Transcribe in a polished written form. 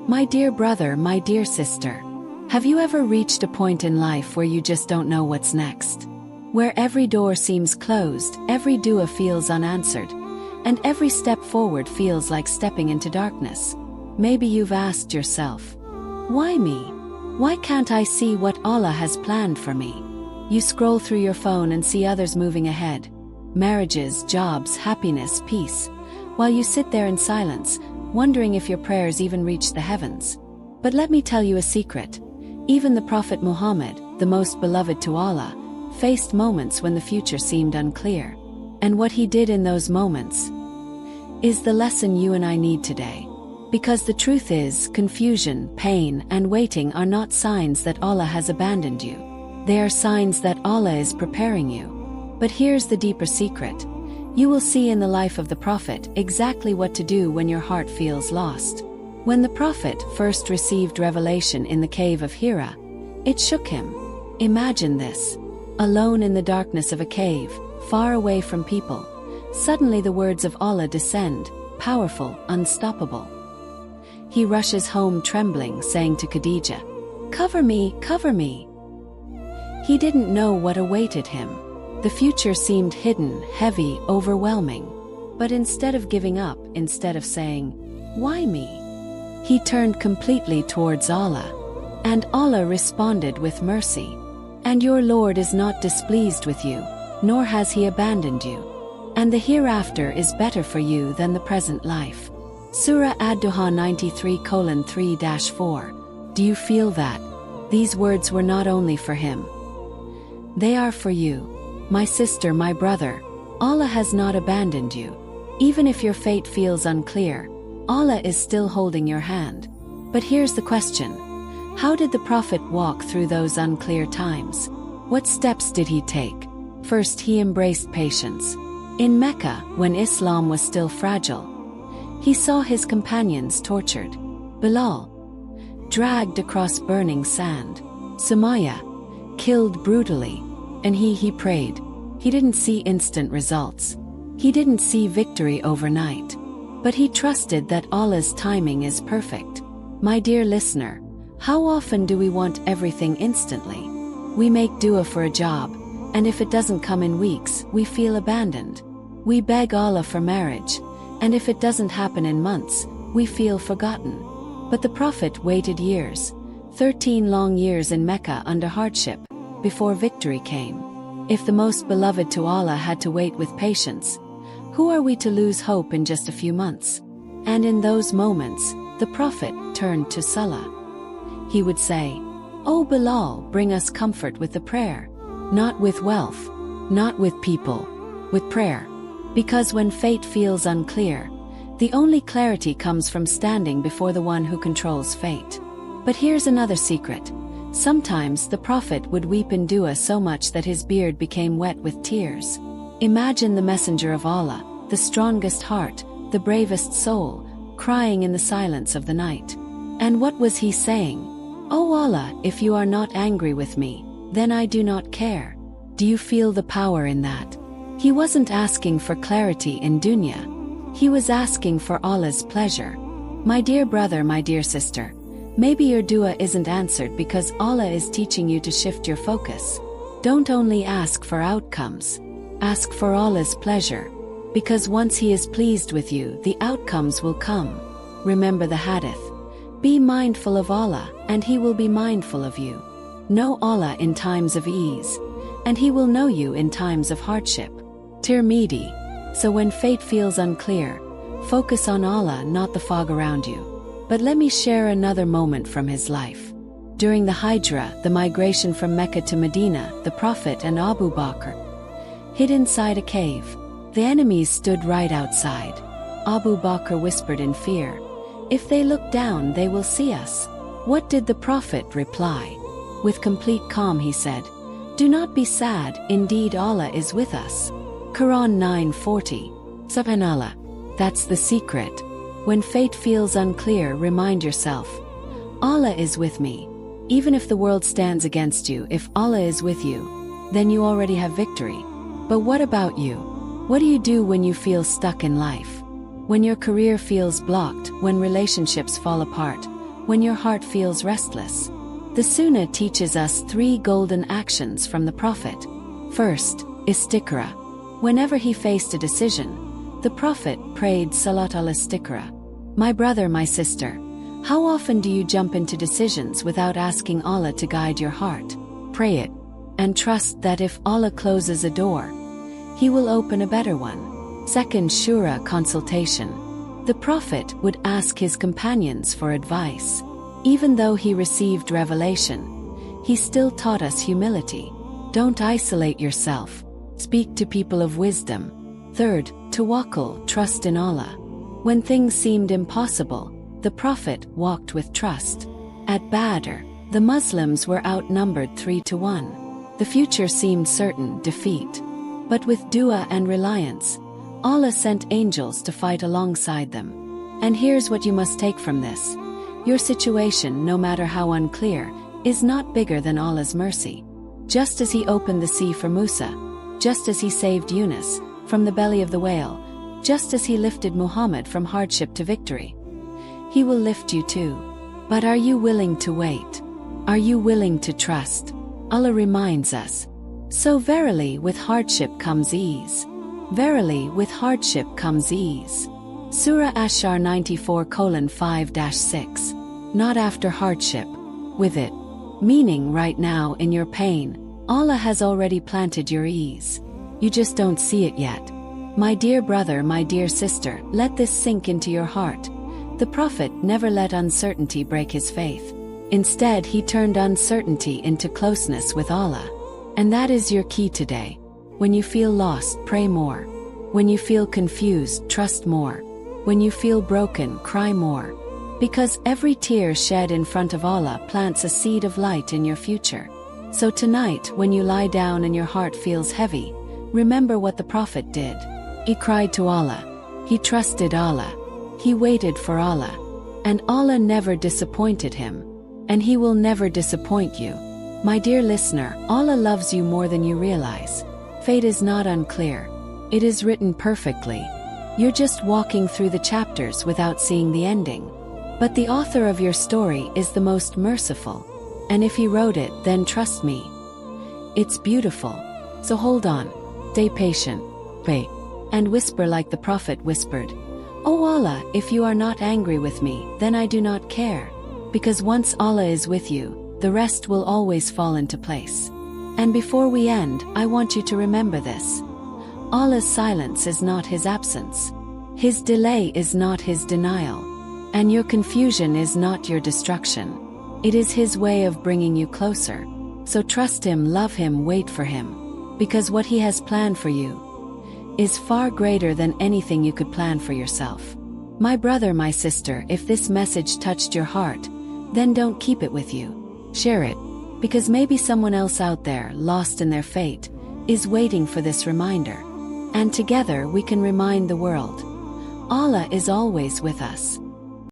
My dear brother, my dear sister, have you ever reached a point in life where you just don't know what's next? Where every door seems closed, every dua feels unanswered, and every step forward feels like stepping into darkness? Maybe you've asked yourself, why me? Why can't I see what Allah has planned for me? You scroll through your phone and see others moving ahead. Marriages, jobs, happiness, peace. While you sit there in silence, wondering if your prayers even reach the heavens. But let me tell you a secret. Even the Prophet Muhammad, the most beloved to Allah, faced moments when the future seemed unclear. And what he did in those moments is the lesson you and I need today. Because the truth is, confusion, pain, and waiting are not signs that Allah has abandoned you. They are signs that Allah is preparing you. But here's the deeper secret. You will see in the life of the Prophet exactly what to do when your heart feels lost. When the Prophet first received revelation in the cave of Hira, it shook him. Imagine this. Alone in the darkness of a cave, far away from people, suddenly the words of Allah descend, powerful, unstoppable. He rushes home trembling, saying to Khadija, "Cover me, cover me." He didn't know what awaited him. The future seemed hidden, heavy, overwhelming. But instead of giving up, instead of saying, "Why me?" he turned completely towards Allah. And Allah responded with mercy. And your Lord is not displeased with you, nor has he abandoned you. And the hereafter is better for you than the present life. Surah Ad-Duha 93:3-4. Do you feel that? These words were not only for him. They are for you. My sister, my brother, Allah has not abandoned you. Even if your fate feels unclear, Allah is still holding your hand. But here's the question. How did the Prophet walk through those unclear times? What steps did he take? First, he embraced patience. In Mecca, when Islam was still fragile, he saw his companions tortured. Bilal, dragged across burning sand. Sumaya, killed brutally. And he prayed. He didn't see instant results. He didn't see victory overnight. But he trusted that Allah's timing is perfect. My dear listener, how often do we want everything instantly? We make dua for a job, and if it doesn't come in weeks, we feel abandoned. We beg Allah for marriage, and if it doesn't happen in months, we feel forgotten. But the Prophet waited years, 13 long years in Mecca under hardship, before victory came. If the most beloved to Allah had to wait with patience, who are we to lose hope in just a few months? And in those moments, the Prophet turned to Salah. He would say, "O Bilal, bring us comfort with the prayer. Not with wealth, not with people, with prayer." Because when fate feels unclear, the only clarity comes from standing before the one who controls fate. But here's another secret. Sometimes the Prophet would weep in dua so much that his beard became wet with tears. Imagine the messenger of Allah, the strongest heart, the bravest soul, crying in the silence of the night. And what was he saying? "O Allah, if you are not angry with me, then I do not care." Do you feel the power in that? He wasn't asking for clarity in dunya. He was asking for Allah's pleasure. My dear brother, my dear sister, maybe your dua isn't answered because Allah is teaching you to shift your focus. Don't only ask for outcomes. Ask for Allah's pleasure. Because once He is pleased with you, the outcomes will come. Remember the Hadith. Be mindful of Allah, and He will be mindful of you. Know Allah in times of ease, and He will know you in times of hardship. Tirmidhi. So when fate feels unclear, focus on Allah, not the fog around you. But let me share another moment from his life. During the Hijrah, the migration from Mecca to Medina, the Prophet and Abu Bakr hid inside a cave. The enemies stood right outside. Abu Bakr whispered in fear, "If they look down, they will see us." What did the Prophet reply? With complete calm he said, "Do not be sad, indeed Allah is with us." Quran 9:40. Subhanallah. That's the secret. When fate feels unclear, remind yourself, Allah is with me. Even if the world stands against you, if Allah is with you, then you already have victory. But what about you? What do you do when you feel stuck in life? When your career feels blocked, when relationships fall apart, when your heart feels restless. The Sunnah teaches us 3 golden actions from the Prophet. First, Istikhara. Whenever he faced a decision, the Prophet prayed Salat al-Istikhara. My brother, my sister, how often do you jump into decisions without asking Allah to guide your heart? Pray it, and trust that if Allah closes a door, He will open a better one. Second, Shura, consultation. The Prophet would ask his companions for advice. Even though he received revelation, he still taught us humility. Don't isolate yourself. Speak to people of wisdom. Third, Tawakkul, trust in Allah. When things seemed impossible, the Prophet walked with trust. At Badr, the Muslims were outnumbered 3-1. The future seemed certain defeat. But with dua and reliance, Allah sent angels to fight alongside them. And here's what you must take from this. Your situation, no matter how unclear, is not bigger than Allah's mercy. Just as He opened the sea for Musa, just as He saved Yunus from the belly of the whale, just as He lifted Muhammad from hardship to victory, He will lift you too. But are you willing to wait? Are you willing to trust? Allah reminds us, so verily with hardship comes ease. Verily with hardship comes ease. Surah Ashar 94:5-6. Not after hardship, with it. Meaning right now in your pain, Allah has already planted your ease. You just don't see it yet. My dear brother, my dear sister, let this sink into your heart. The Prophet never let uncertainty break his faith. Instead, he turned uncertainty into closeness with Allah. And that is your key today. When you feel lost, pray more. When you feel confused, trust more. When you feel broken, cry more. Because every tear shed in front of Allah plants a seed of light in your future. So tonight, when you lie down and your heart feels heavy, remember what the Prophet did. He cried to Allah. He trusted Allah. He waited for Allah. And Allah never disappointed him. And He will never disappoint you. My dear listener, Allah loves you more than you realize. Fate is not unclear. It is written perfectly. You're just walking through the chapters without seeing the ending. But the author of your story is the most merciful. And if He wrote it, then trust me, it's beautiful. So hold on, stay patient, pray, and whisper like the Prophet whispered, "O Allah, if you are not angry with me, then I do not care." Because once Allah is with you, the rest will always fall into place. And before we end, I want you to remember this. Allah's silence is not His absence. His delay is not His denial. And your confusion is not your destruction. It is His way of bringing you closer. So trust Him, love Him, wait for Him. Because what He has planned for you is far greater than anything you could plan for yourself. My brother, my sister, if this message touched your heart, then don't keep it with you. Share it. Because maybe someone else out there, lost in their fate, is waiting for this reminder. And together we can remind the world. Allah is always with us.